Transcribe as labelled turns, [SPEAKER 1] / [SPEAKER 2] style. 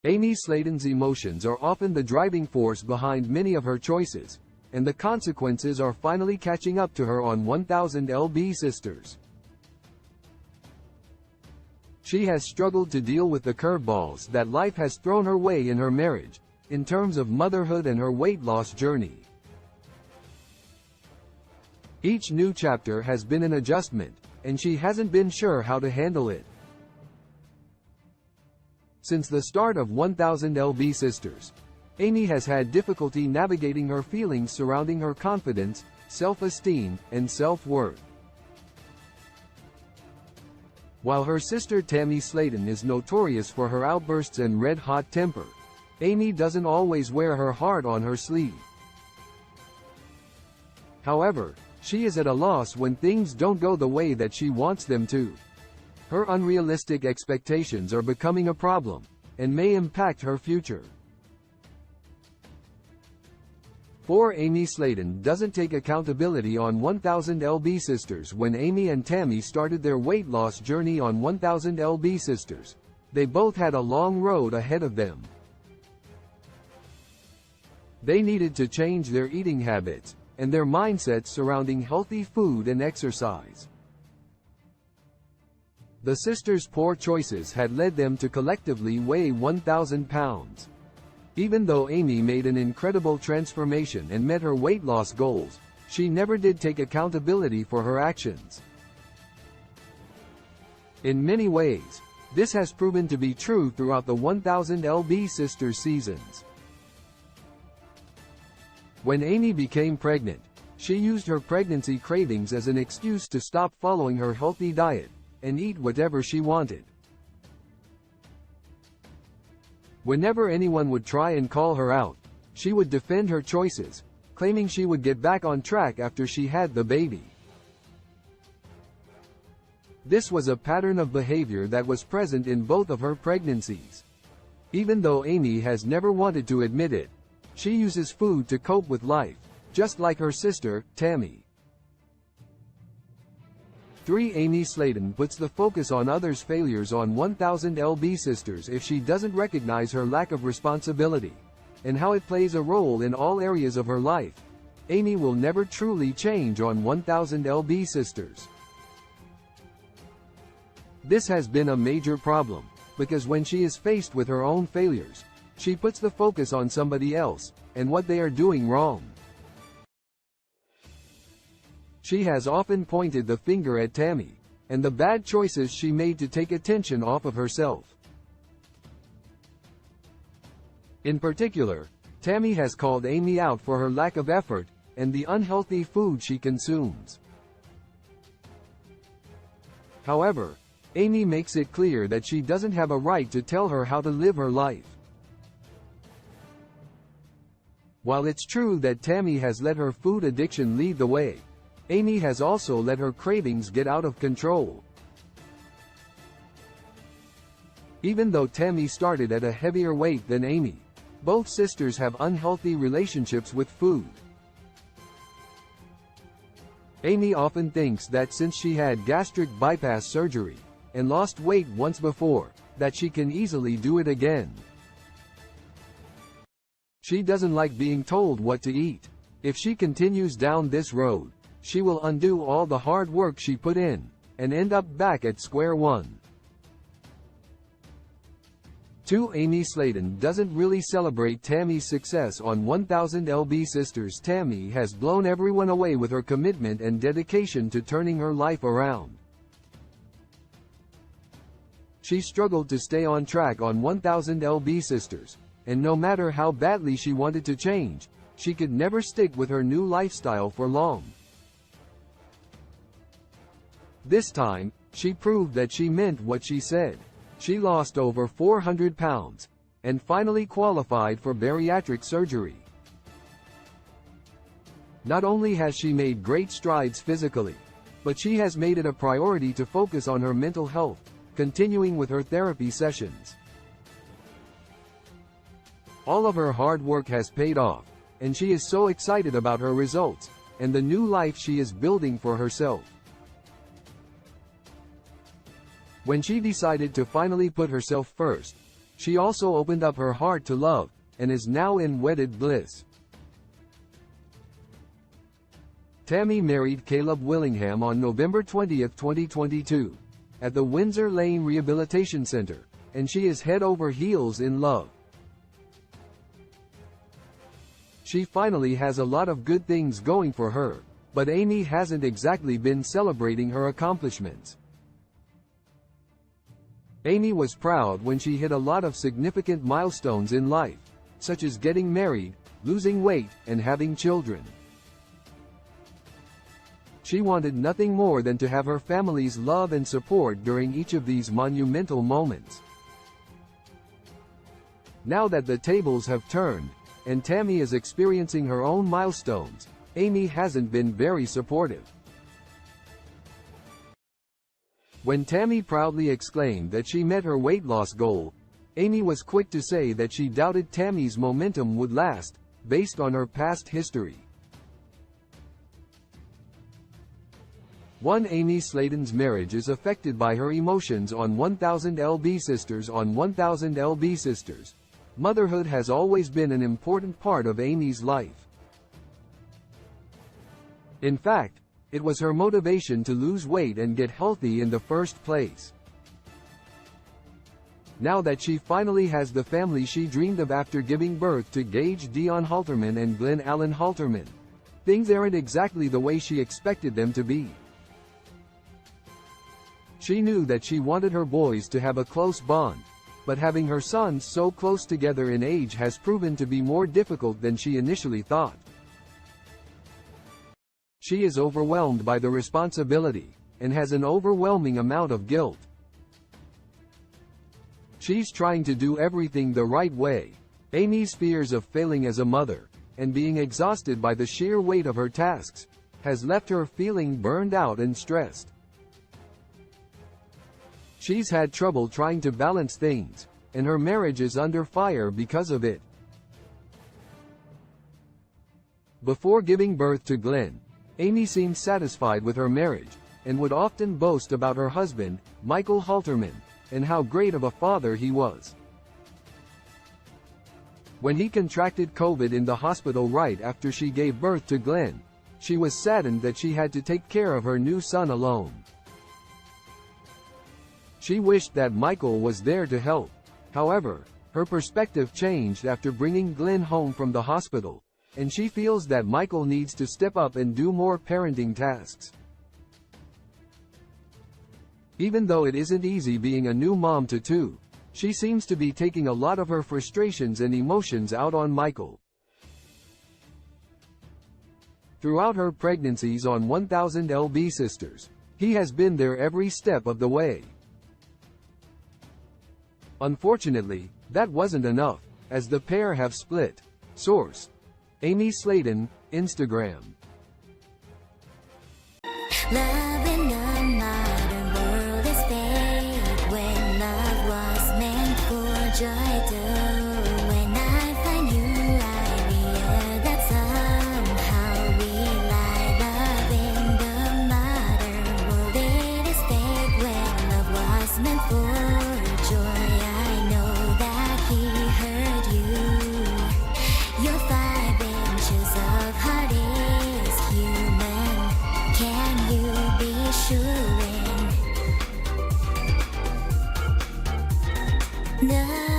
[SPEAKER 1] Amy Sladen's emotions are often the driving force behind many of her choices, and the consequences are finally catching up to her on 1000 lb Sisters. She has struggled to deal with the curveballs that life has thrown her way in her marriage, in terms of motherhood and her weight loss journey. Each new chapter has been an adjustment, and she hasn't been sure how to handle it. Since the start of 1000 lb Sisters, Amy has had difficulty navigating her feelings surrounding her confidence, self-esteem, and self-worth. While her sister Tammy Sladen is notorious for her outbursts and red-hot temper, Amy doesn't always wear her heart on her sleeve. However, she is at a loss when things don't go the way that she wants them to. Her unrealistic expectations are becoming a problem, and may impact her future. For Amy Sladen doesn't take accountability on 1000 lb Sisters. When Amy and Tammy started their weight loss journey on 1000 lb Sisters, they both had a long road ahead of them. They needed to change their eating habits, and their mindsets surrounding healthy food and exercise. The sisters' poor choices had led them to collectively weigh 1,000 pounds. Even though Amy made an incredible transformation and met her weight loss goals, she never did take accountability for her actions. In many ways, this has proven to be true throughout the 1000 lb Sisters seasons. When Amy became pregnant, she used her pregnancy cravings as an excuse to stop following her healthy diet and eat whatever she wanted. Whenever anyone would try and call her out, she would defend her choices, claiming she would get back on track after she had the baby. This was a pattern of behavior that was present in both of her pregnancies. Even though Amy has never wanted to admit it, she uses food to cope with life, just like her sister, Tammy. 3. Amy Sladen puts the focus on others' failures on 1000 lb Sisters. If she doesn't recognize her lack of responsibility, and how it plays a role in all areas of her life, Amy will never truly change on 1000 lb Sisters. This has been a major problem, because when she is faced with her own failures, she puts the focus on somebody else, and what they are doing wrong. She has often pointed the finger at Tammy, and the bad choices she made to take attention off of herself. In particular, Tammy has called Amy out for her lack of effort, and the unhealthy food she consumes. However, Amy makes it clear that she doesn't have a right to tell her how to live her life. While it's true that Tammy has let her food addiction lead the way, Amy has also let her cravings get out of control. Even though Tammy started at a heavier weight than Amy, both sisters have unhealthy relationships with food. Amy often thinks that since she had gastric bypass surgery, and lost weight once before, that she can easily do it again. She doesn't like being told what to eat. If she continues down this road, she will undo all the hard work she put in, and end up back at square one. 2. Amy Sladen doesn't really celebrate Tammy's success on 1000 lb Sisters. Tammy has blown everyone away with her commitment and dedication to turning her life around. She struggled to stay on track on 1000 lb Sisters, and no matter how badly she wanted to change, she could never stick with her new lifestyle for long. This time, she proved that she meant what she said. She lost over 400 pounds, and finally qualified for bariatric surgery. Not only has she made great strides physically, but she has made it a priority to focus on her mental health, continuing with her therapy sessions. All of her hard work has paid off, and she is so excited about her results, and the new life she is building for herself. When she decided to finally put herself first, She also opened up her heart to love, and is now in wedded bliss. Tammy married Caleb Willingham on November 20, 2022, at the Windsor Lane Rehabilitation Center, and she is head over heels in love. She finally has a lot of good things going for her, but Amy hasn't exactly been celebrating her accomplishments. Amy was proud when she hit a lot of significant milestones in life, such as getting married, losing weight, and having children. She wanted nothing more than to have her family's love and support during each of these monumental moments. Now that the tables have turned, and Tammy is experiencing her own milestones, Amy hasn't been very supportive. When Tammy proudly exclaimed that she met her weight loss goal, Amy was quick to say that she doubted Tammy's momentum would last, based on her past history. Amy Sladen's marriage is affected by her emotions on 1000 lb Sisters. On 1000 lb Sisters, motherhood has always been an important part of Amy's life. In fact, it was her motivation to lose weight and get healthy in the first place. Now that she finally has the family she dreamed of after giving birth to Gage Dion Halterman and Glenn Allen Halterman, things aren't exactly the way she expected them to be. She knew that she wanted her boys to have a close bond, but having her sons so close together in age has proven to be more difficult than she initially thought. She is overwhelmed by the responsibility, and has an overwhelming amount of guilt. She's trying to do everything the right way. Amy's fears of failing as a mother, and being exhausted by the sheer weight of her tasks, has left her feeling burned out and stressed. She's had trouble trying to balance things, and her marriage is under fire because of it. Before giving birth to Glenn, Amy seemed satisfied with her marriage, and would often boast about her husband, Michael Halterman, and how great of a father he was. When he contracted COVID in the hospital right after she gave birth to Glenn, she was saddened that she had to take care of her new son alone. She wished that Michael was there to help. However, her perspective changed after bringing Glenn home from the hospital, and she feels that Michael needs to step up and do more parenting tasks. Even though it isn't easy being a new mom to two, she seems to be taking a lot of her frustrations and emotions out on Michael. Throughout her pregnancies on 1000 lb Sisters, he has been there every step of the way. Unfortunately, that wasn't enough, as the pair have split. Source: Amy Sladen, Instagram.
[SPEAKER 2] Love in the modern world is fake when love was meant for joy too. When I find you, I realize that somehow we lie. Love in the modern world, it is fake when love was meant for joy. I know that he hurt you. Your 5 inches of heart is human. Can you be sure? No.